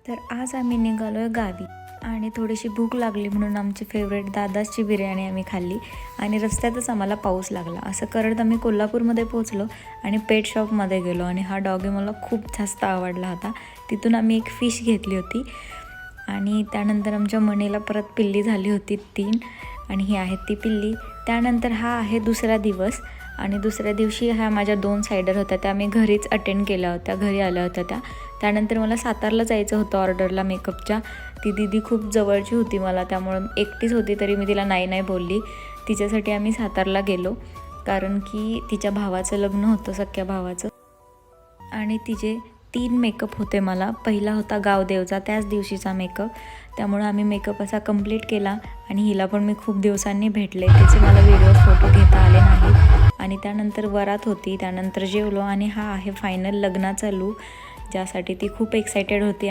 तर आज आम्ही निघालो आहे गावी आणि थोडीशी भूक लागली म्हणून आमची फेवरेट दादाची बिर्याणी आम्ही खाल्ली आणि रस्त्यातच आम्हाला पाऊस लागला. असं करत आम्ही कोल्हापूरमध्ये पोचलो आणि पेट शॉपमध्ये गेलो आणि हा डॉगी मला खूप जास्त आवडला होता. तिथून आम्ही एक फिश घेतली होती आणि त्यानंतर आमच्या मणीला परत पिल्ली झाली होती 3 आणि ही आहे ती पिल्ली. त्यानंतर हा आहे दुसरा दिवस आणि दुसऱ्या दिवशी ह्या माझ्या 2 सायडर होत्या त्या मी घरीच अटेंड केल्या होत्या, घरी आल्या होत्या त्या. त्यानंतर मला सातारला जायचं होतं ऑर्डरला मेकअपच्या. ती दीदी खूप जवळची होती मला, त्यामुळं एकटीच होती तरी मी तिला नाही बोलली. तिच्यासाठी आम्ही सातारला गेलो कारण की तिच्या भावाचं लग्न होतं, सख्या भावाचं, आणि तिचे 3 मेकअप होते. मला पहिला होता गावदेवचा त्याच दिवशीचा मेकअप, त्यामुळं आम्ही मेकअप असा कंप्लीट केला आणि हिला पण मी खूप दिवसांनी भेटले, त्याचे मला व्हिडिओ फोटो घेता आले नाही. आणि त्यानंतर वरात होती, त्यानंतर जेवलो आणि हा आहे फायनल लग्नाचा लूक ज्यासाठी ती खूप एक्सायटेड होती.